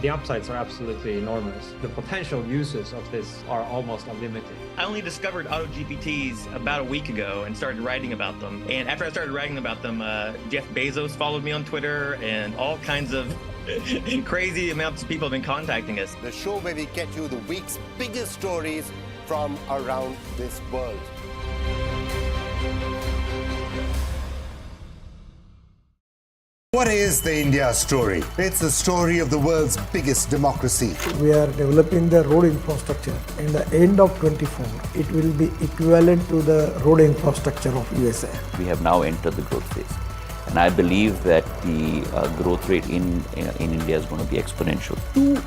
The upsides are absolutely enormous. The potential uses of this are almost unlimited. I only discovered AutoGPTs about a week ago and started writing about them. And after I started writing about them, Jeff Bezos followed me on Twitter, and all kinds of crazy amounts of people have been contacting us. The show where we get you the week's biggest stories from around this world. What is the India story? It's the story of the world's biggest democracy. We are developing the road infrastructure. In the end of 24, it will be equivalent to the road infrastructure of USA. We have now entered the growth phase. And I believe that the growth rate in India is going to be exponential. Two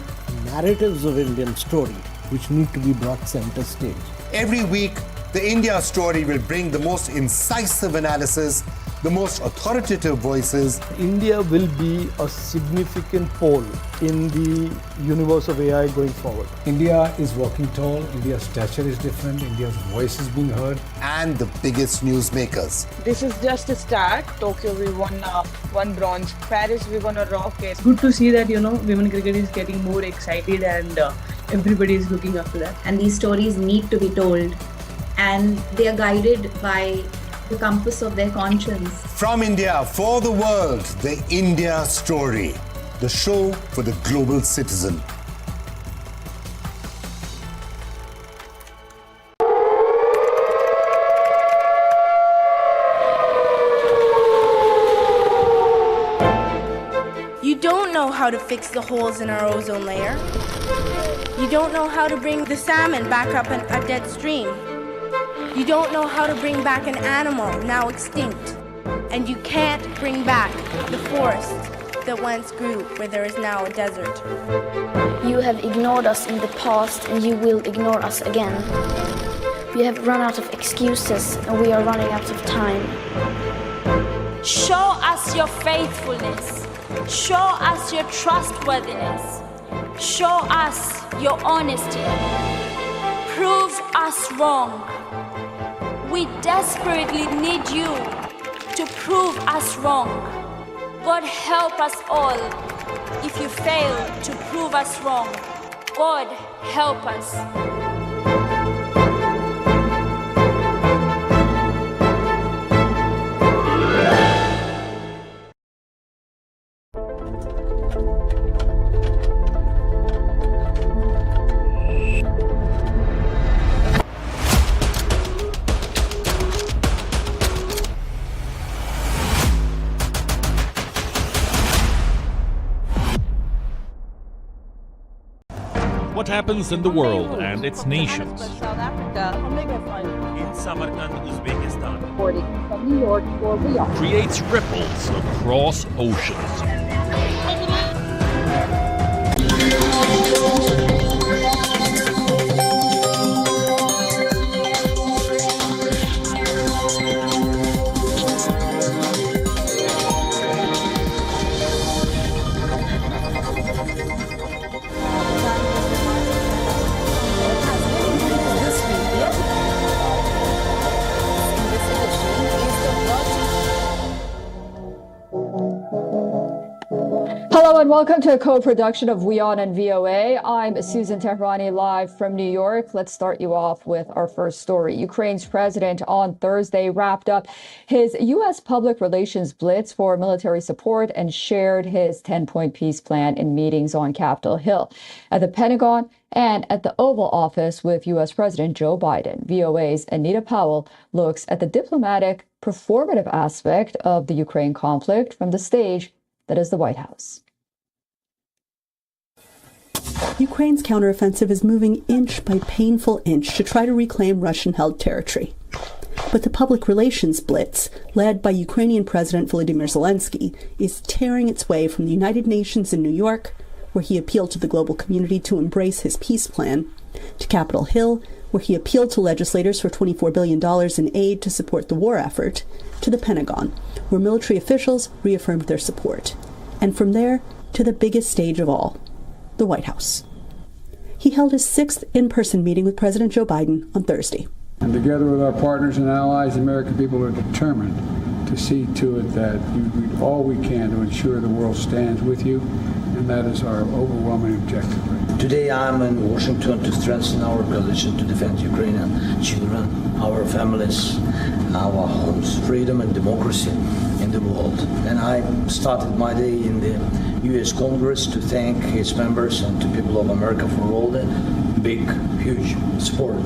narratives of Indian story which need to be brought center stage. Every week, the India story will bring the most incisive analysis, the most authoritative voices. India will be a significant pole in the universe of AI going forward. India is walking tall, India's stature is different, India's voice is being heard. And the biggest newsmakers. This is just a start. Tokyo, we won one bronze. Paris, we won a rocket. It's good to see that, women cricket is getting more excited and everybody is looking up to that. And these stories need to be told, and they are guided by the compass of their conscience. From India for the world, the India story. The show for the global citizen. You don't know how to fix the holes in our ozone layer. You don't know how to bring the salmon back up a dead stream. You don't know how to bring back an animal now extinct. And you can't bring back the forest that once grew where there is now a desert. You have ignored us in the past and you will ignore us again. We have run out of excuses and we are running out of time. Show us your faithfulness. Show us your trustworthiness. Show us your honesty. Prove us wrong. We desperately need you to prove us wrong. God help us all if you fail to prove us wrong. God help us. What happens in the world and its nations? South Africa. In Samarkand, Uzbekistan. Reporting from New York for WION. Creates ripples across oceans. Hello and welcome to a co-production of WION and VOA. I'm Susan Tehrani, live from New York. Let's start you off with our first story. Ukraine's president on Thursday wrapped up his U.S. public relations blitz for military support and shared his 10-point peace plan in meetings on Capitol Hill, at the Pentagon, and at the Oval Office with U.S. President Joe Biden. VOA's Anita Powell looks at the diplomatic, performative aspect of the Ukraine conflict from the stage that is the White House. Ukraine's counteroffensive is moving inch by painful inch to try to reclaim Russian-held territory. But the public relations blitz, led by Ukrainian President Volodymyr Zelensky, is tearing its way from the United Nations in New York, where he appealed to the global community to embrace his peace plan, to Capitol Hill, where he appealed to legislators for $24 billion in aid to support the war effort, to the Pentagon, where military officials reaffirmed their support, and from there to the biggest stage of all, the White House. He held his 6th in-person meeting with President Joe Biden on Thursday. And together with our partners and allies, the American people are determined to see to it that we do all we can to ensure the world stands with you and that is our overwhelming objective. Today I'm in Washington to strengthen our coalition to defend Ukrainian children, our families, our homes, freedom and democracy in the world. And I started my day in the U.S. Congress to thank its members and to people of America for all the big, huge support.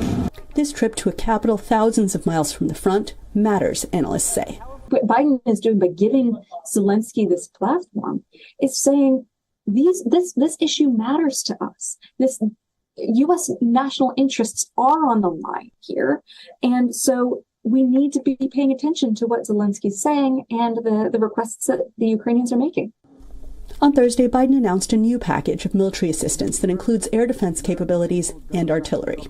This trip to a capital thousands of miles from the front matters, analysts say. What Biden is doing by giving Zelensky this platform is saying this issue matters to us. This U.S. national interests are on the line here. And so we need to be paying attention to what Zelensky's saying and the requests that the Ukrainians are making. On Thursday, Biden announced a new package of military assistance that includes air defense capabilities and artillery.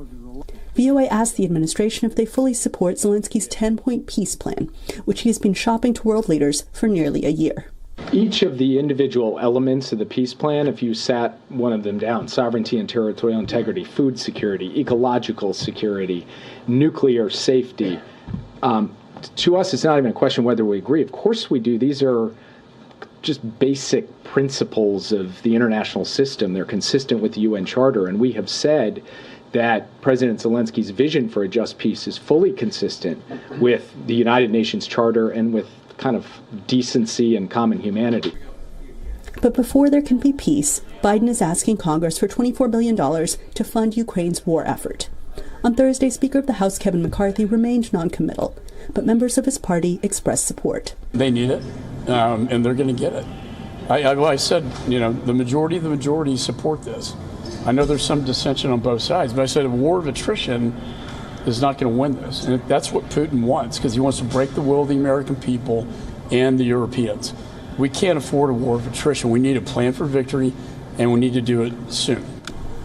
VOA asked the administration if they fully support Zelensky's 10-point peace plan, which he has been shopping to world leaders for nearly a year. Each of the individual elements of the peace plan, if you sat one of them down, sovereignty and territorial integrity, food security, ecological security, nuclear safety, to us, it's not even a question whether we agree. Of course we do. These are just basic principles of the international system. They're consistent with the UN Charter, and we have said that President Zelensky's vision for a just peace is fully consistent with the United Nations Charter and with kind of decency and common humanity. But before there can be peace, Biden is asking Congress for $24 billion to fund Ukraine's war effort. On Thursday, Speaker of the House Kevin McCarthy remained noncommittal, but members of his party expressed support. They need it, and they're going to get it. I said, the majority support this. I know there's some dissension on both sides, but I said a war of attrition is not going to win this. And that's what Putin wants, because he wants to break the will of the American people and the Europeans. We can't afford a war of attrition. We need a plan for victory, and we need to do it soon.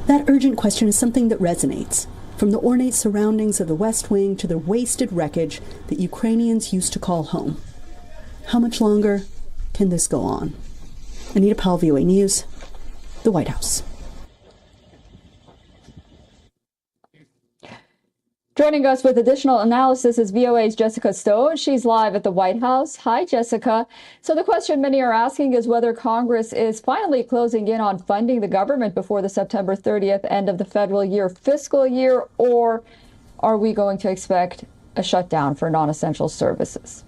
That urgent question is something that resonates. From the ornate surroundings of the West Wing to the wasted wreckage that Ukrainians used to call home. How much longer can this go on? Anita Powell, VOA News, the White House. Joining us with additional analysis is VOA's Jessica Stone. She's live at the White House. Hi, Jessica. So the question many are asking is whether Congress is finally closing in on funding the government before the September 30th end of the federal fiscal year, or are we going to expect a shutdown for non-essential services?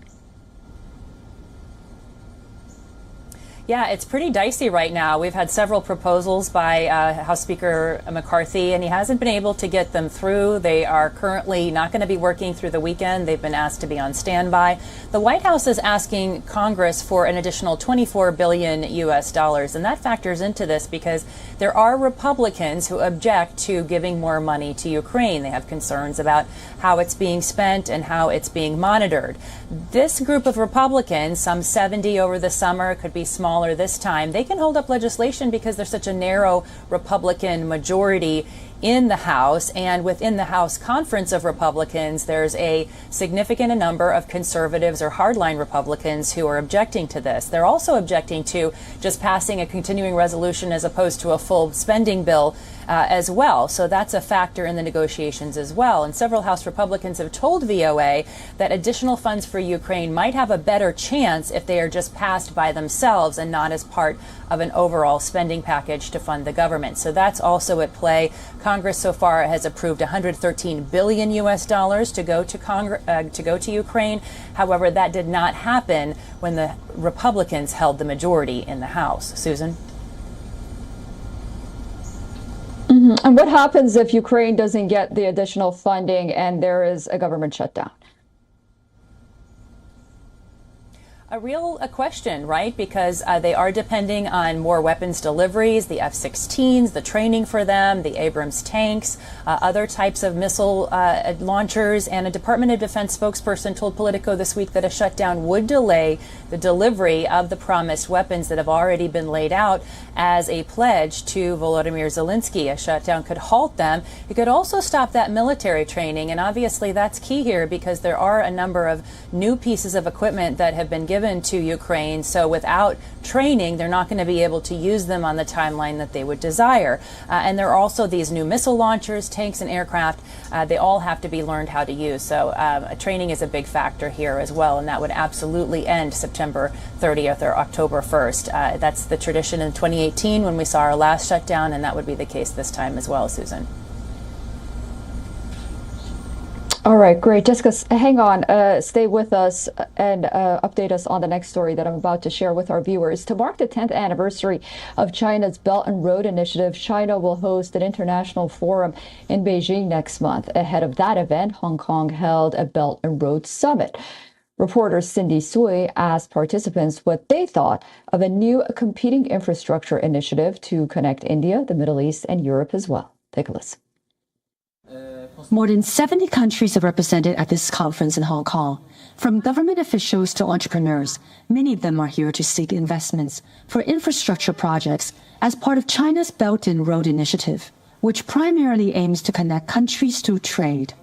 Yeah, it's pretty dicey right now. We've had several proposals by House Speaker McCarthy, and he hasn't been able to get them through. They are currently not going to be working through the weekend. They've been asked to be on standby. The White House is asking Congress for an additional $24 billion US, and that factors into this because there are Republicans who object to giving more money to Ukraine. They have concerns about how it's being spent and how it's being monitored. This group of Republicans, some 70 over the summer, could be smaller this time, they can hold up legislation because there's such a narrow Republican majority in the House, and within the House Conference of Republicans, there's a significant number of conservatives or hardline Republicans who are objecting to this. They're also objecting to just passing a continuing resolution as opposed to a full spending bill as well. So that's a factor in the negotiations as well. And several House Republicans have told VOA that additional funds for Ukraine might have a better chance if they are just passed by themselves and not as part of an overall spending package to fund the government. So that's also at play. Congress so far has approved $113 billion US to go to Ukraine. However, that did not happen when the Republicans held the majority in the House. Susan? And what happens if Ukraine doesn't get the additional funding and there is a government shutdown? A real question, right? Because they are depending on more weapons deliveries, the F-16s, the training for them, the Abrams tanks, other types of missile launchers. And a Department of Defense spokesperson told Politico this week that a shutdown would delay the delivery of the promised weapons that have already been laid out as a pledge to Volodymyr Zelensky. A shutdown could halt them. It could also stop that military training. And obviously that's key here because there are a number of new pieces of equipment that have been given given to Ukraine. So without training, they're not going to be able to use them on the timeline that they would desire. And there are also these new missile launchers, tanks and aircraft. They all have to be learned how to use. So training is a big factor here as well. And that would absolutely end September 30th or October 1st. That's the tradition in 2018 when we saw our last shutdown, and that would be the case this time as well, Susan. All right, great. Jessica, hang on. Stay with us and update us on the next story that I'm about to share with our viewers. To mark the 10th anniversary of China's Belt and Road Initiative, China will host an international forum in Beijing next month. Ahead of that event, Hong Kong held a Belt and Road Summit. Reporter Cindy Sui asked participants what they thought of a new competing infrastructure initiative to connect India, the Middle East, and Europe as well. Take a listen. More than 70 countries are represented at this conference in Hong Kong. From government officials to entrepreneurs, many of them are here to seek investments for infrastructure projects as part of China's Belt and Road Initiative, which primarily aims to connect countries through trade.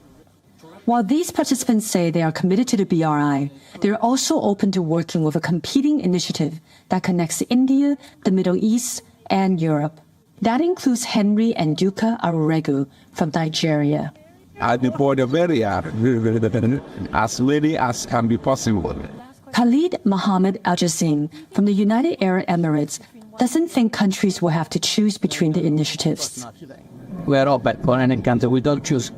While these participants say they are committed to the BRI, they are also open to working with a competing initiative that connects India, the Middle East, and Europe. That includes Henry and Duka Aruregu from Nigeria. I report a very as ready as can be possible. Khalid Mohammed Al-Jassim from the United Arab Emirates doesn't think countries will have to choose between the initiatives. We're open for any country, we don't choose.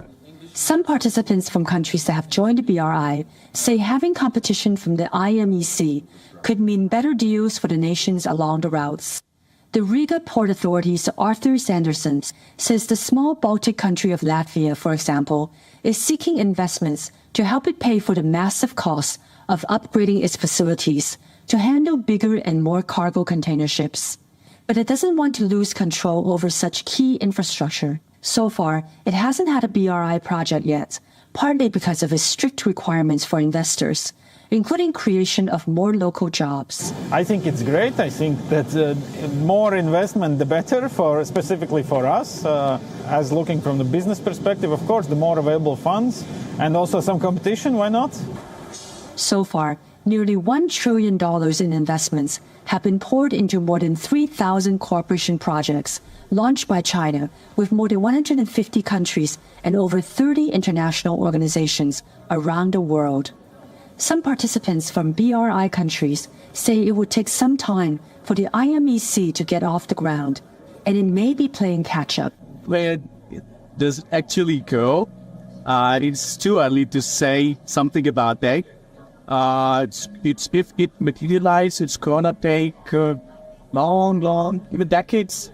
Some participants from countries that have joined the BRI say having competition from the IMEC could mean better deals for the nations along the routes. The Riga Port Authority's Arthur Sanderson says the small Baltic country of Latvia, for example, is seeking investments to help it pay for the massive costs of upgrading its facilities to handle bigger and more cargo container ships. But it doesn't want to lose control over such key infrastructure. So far, it hasn't had a BRI project yet, partly because of its strict requirements for investors, including creation of more local jobs. I think it's great. I think that more investment, the better, specifically for us. As looking from the business perspective, of course, the more available funds and also some competition, why not? So far, nearly $1 trillion in investments have been poured into more than 3,000 cooperation projects launched by China with more than 150 countries and over 30 international organizations around the world. Some participants from BRI countries say it would take some time for the IMEC to get off the ground, and it may be playing catch-up. Where does it actually go? It's too early to say something about that. If it materializes, it's gonna take long, even decades.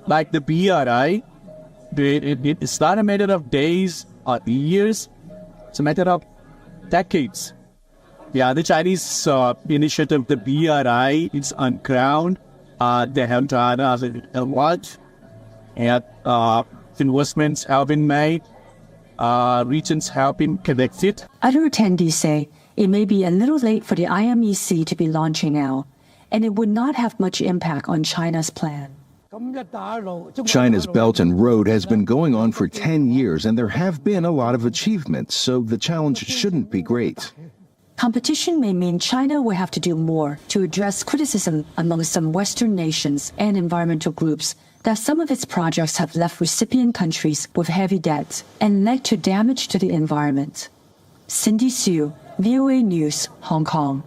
Like the BRI, it's not a matter of days or years, it's a matter of decades. Yeah, the Chinese initiative, the BRI, it's on ground. They have done a lot, and investments have been made. Regions have been connected. Other attendees say it may be a little late for the IMEC to be launching now, and it would not have much impact on China's plan. China's Belt and Road has been going on for 10 years, and there have been a lot of achievements, so the challenge shouldn't be great. Competition may mean China will have to do more to address criticism among some Western nations and environmental groups that some of its projects have left recipient countries with heavy debt and led to damage to the environment. Cindy Sue, VOA News, Hong Kong.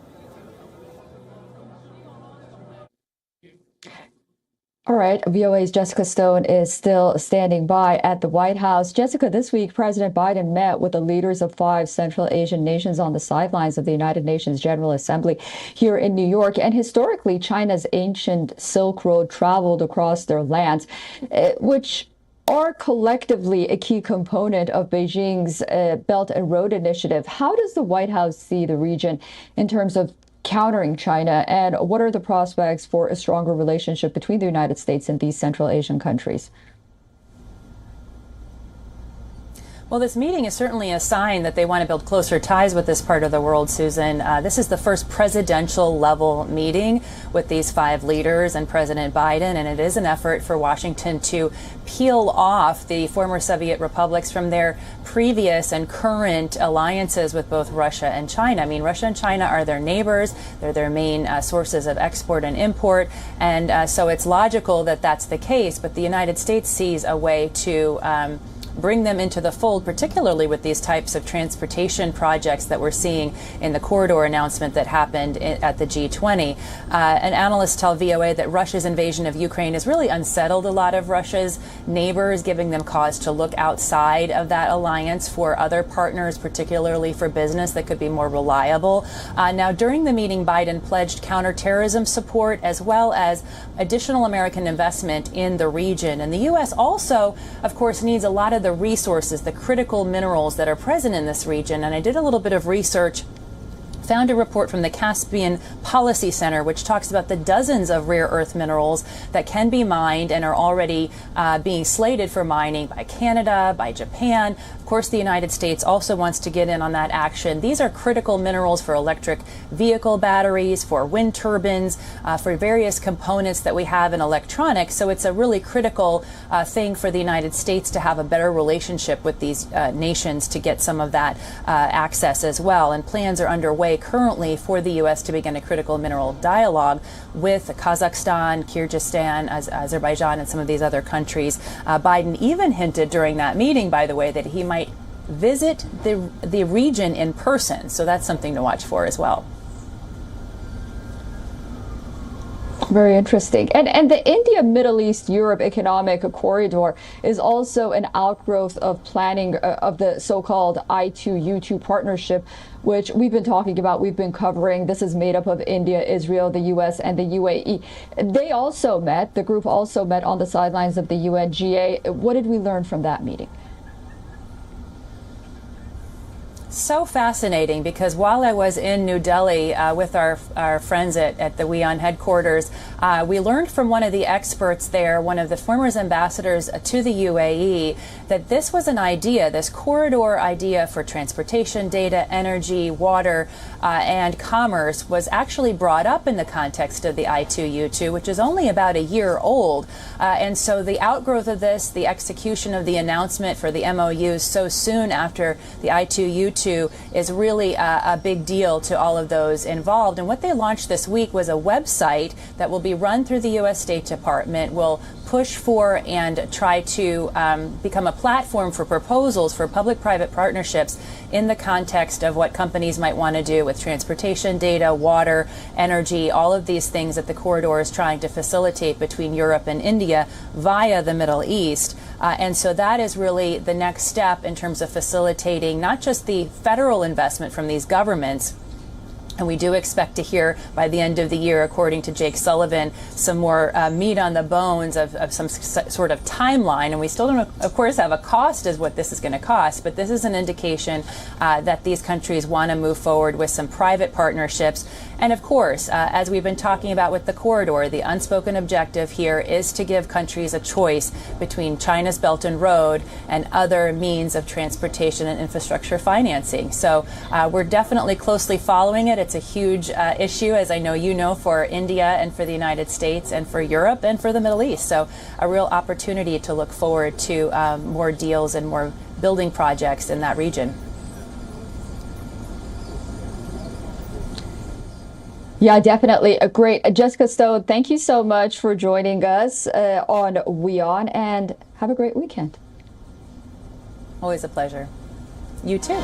All right, VOA's Jessica Stone is still standing by at the White House. Jessica, this week, President Biden met with the leaders of 5 Central Asian nations on the sidelines of the United Nations General Assembly here in New York. And historically, China's ancient Silk Road traveled across their lands, which are collectively a key component of Beijing's Belt and Road Initiative. How does the White House see the region in terms of countering China, and what are the prospects for a stronger relationship between the United States and these Central Asian countries? Well, this meeting is certainly a sign that they want to build closer ties with this part of the world, Susan. This is the first presidential level meeting with these 5 leaders and President Biden, and it is an effort for Washington to peel off the former Soviet republics from their previous and current alliances with both Russia and China. I mean, Russia and China are their neighbors. They're their main sources of export and import, and so it's logical that that's the case, but the United States sees a way to bring them into the fold, particularly with these types of transportation projects that we're seeing in the corridor announcement that happened at the G20. And analysts tell VOA that Russia's invasion of Ukraine has really unsettled a lot of Russia's neighbors, giving them cause to look outside of that alliance for other partners, particularly for business that could be more reliable. Now, during the meeting, Biden pledged counterterrorism support as well as additional American investment in the region. And the U.S. also, of course, needs a lot of the resources, the critical minerals that are present in this region. And I did a little bit of research, found a report from the Caspian Policy Center, which talks about the dozens of rare earth minerals that can be mined and are already being slated for mining by Canada, by Japan. Of course, the United States also wants to get in on that action. These are critical minerals for electric vehicle batteries, for wind turbines, for various components that we have in electronics. So it's a really critical thing for the United States to have a better relationship with these nations to get some of that access as well. And plans are underway currently for the U.S. to begin a critical mineral dialogue with Kazakhstan, Kyrgyzstan, Azerbaijan, and some of these other countries. Biden even hinted during that meeting, by the way, that he might visit the region in person. So that's something to watch for as well. Very interesting. And the India, Middle East, Europe economic corridor is also an outgrowth of planning of the so-called I2U2 partnership, which we've been talking about, we've been covering. This is made up of India, Israel, the U.S., and the UAE. They also met, the group also met on the sidelines of the UNGA. What did we learn from that meeting? So fascinating, because while I was in New Delhi with our friends at the WION headquarters, we learned from one of the experts there, one of the former ambassadors to the UAE, that this was an idea, this corridor idea for transportation, data, energy, water, and commerce was actually brought up in the context of the I2U2, which is only about a year old. And so the outgrowth of this, the execution of the announcement for the MOUs so soon after the I2U2 is really a big deal to all of those involved. And what they launched this week was a website that will be run through the U.S. State Department, will push for and try to become a platform for proposals for public-private partnerships in the context of what companies might want to do with transportation, data, water, energy, all of these things that the corridor is trying to facilitate between Europe and India via the Middle East. And so that is really the next step in terms of facilitating not just the federal investment from these governments. And we do expect to hear by the end of the year, according to Jake Sullivan, some more meat on the bones of some sort of timeline. And we still don't, of course, have a cost as what this is going to cost. But this is an indication that these countries want to move forward with some private partnerships. And of course, as we've been talking about with the corridor, the unspoken objective here is to give countries a choice between China's Belt and Road and other means of transportation and infrastructure financing. So we're definitely closely following it. It's a huge issue, as I know you know, for India and for the United States and for Europe and for the Middle East. So a real opportunity to look forward to more deals and more building projects in that region. Yeah, definitely. Great. Jessica Stone, thank you so much for joining us on WION, and have a great weekend. Always a pleasure. You too.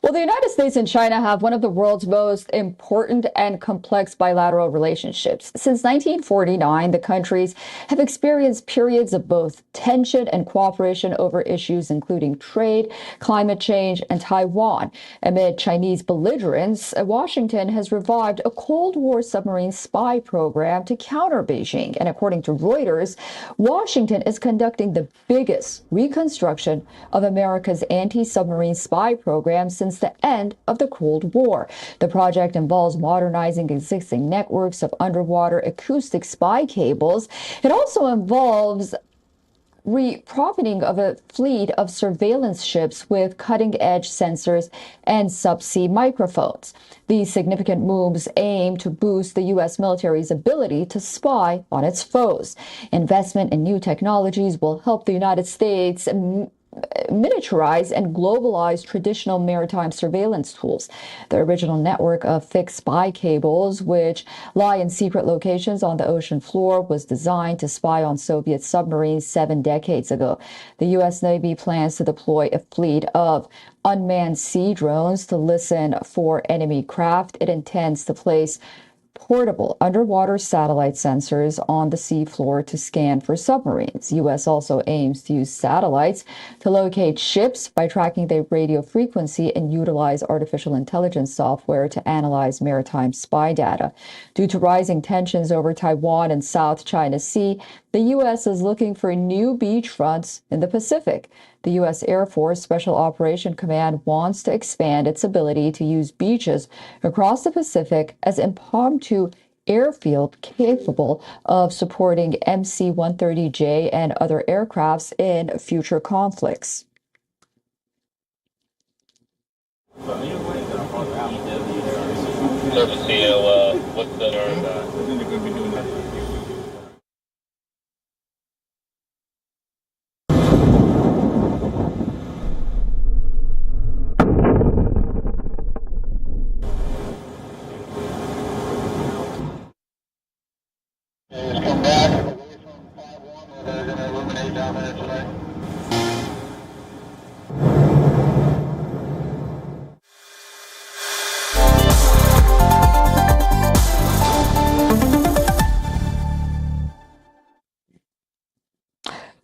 Well, the United States and China have one of the world's most important and complex bilateral relationships. Since 1949, the countries have experienced periods of both tension and cooperation over issues including trade, climate change, and Taiwan. Amid Chinese belligerence, Washington has revived a Cold War submarine spy program to counter Beijing. And according to Reuters, Washington is conducting the biggest reconstruction of America's anti-submarine spy program since since the end of the Cold War. The project involves modernizing existing networks of underwater acoustic spy cables. It also involves reprofiting of a fleet of surveillance ships with cutting-edge sensors and subsea microphones. These significant moves aim to boost the U.S. military's ability to spy on its foes. Investment in new technologies will help the United States miniaturize and globalize traditional maritime surveillance tools. The original network of fixed spy cables, which lie in secret locations on the ocean floor, was designed to spy on Soviet submarines 7 decades ago. The U.S. Navy plans to deploy a fleet of unmanned sea drones to listen for enemy craft. It intends to place portable underwater satellite sensors on the seafloor to scan for submarines. U.S. also aims to use satellites to locate ships by tracking their radio frequency and utilize artificial intelligence software to analyze maritime spy data. Due to rising tensions over Taiwan and South China Sea, the U.S. is looking for new beachfronts in the Pacific. The U.S. Air Force Special Operation Command wants to expand its ability to use beaches across the Pacific as impromptu airfield capable of supporting MC-130J and other aircrafts in future conflicts.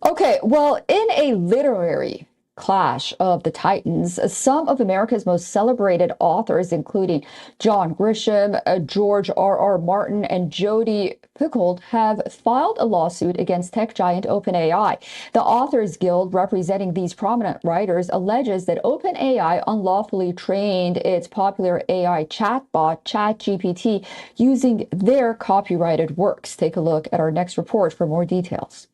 Okay, well, in a literary clash of the titans, some of America's most celebrated authors, including John Grisham, George R.R. Martin, and Jodi Picoult, have filed a lawsuit against tech giant OpenAI. The Authors Guild, representing these prominent writers, alleges that OpenAI unlawfully trained its popular AI chatbot, ChatGPT, using their copyrighted works. Take a look at our next report for more details.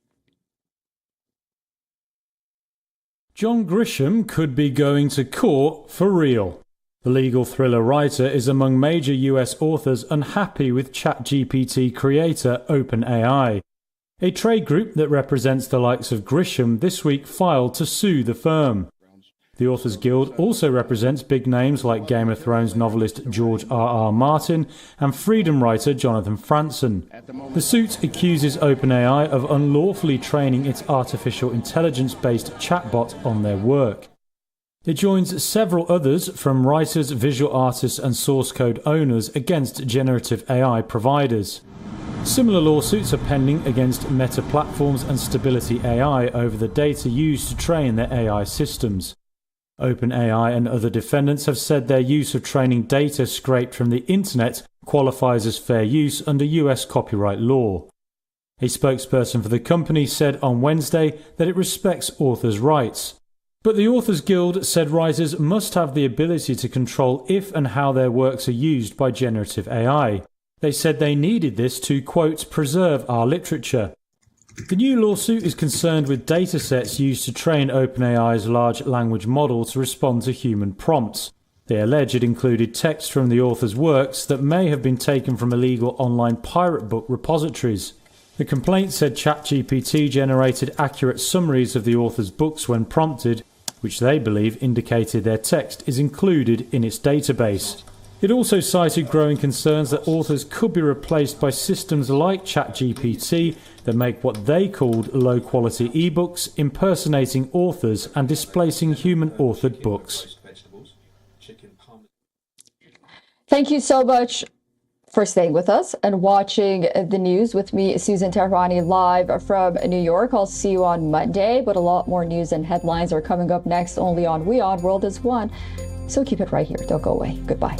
John Grisham could be going to court for real. The legal thriller writer is among major US authors unhappy with ChatGPT creator OpenAI. A trade group that represents the likes of Grisham this week filed to sue the firm. The Authors Guild also represents big names like Game of Thrones novelist George R.R. Martin and freedom writer Jonathan Franzen. The suit accuses OpenAI of unlawfully training its artificial intelligence-based chatbot on their work. It joins several others, from writers, visual artists and source code owners, against generative AI providers. Similar lawsuits are pending against Meta Platforms and Stability AI over the data used to train their AI systems. OpenAI and other defendants have said their use of training data scraped from the internet qualifies as fair use under US copyright law. A spokesperson for the company said on Wednesday that it respects authors' rights. But the Authors Guild said writers must have the ability to control if and how their works are used by generative AI. They said they needed this to, quote, preserve our literature. The new lawsuit is concerned with datasets used to train OpenAI's large language model to respond to human prompts. They allege it included text from the author's works that may have been taken from illegal online pirate book repositories. The complaint said ChatGPT generated accurate summaries of the author's books when prompted, which they believe indicated their text is included in its database. It also cited growing concerns that authors could be replaced by systems like ChatGPT that make what they called low-quality ebooks, impersonating authors and displacing human-authored books. Thank you so much for staying with us and watching the news with me, Susan Tehrani, live from New York. I'll see you on Monday, but a lot more news and headlines are coming up next only on WION World is One. So keep it right here. Don't go away. Goodbye.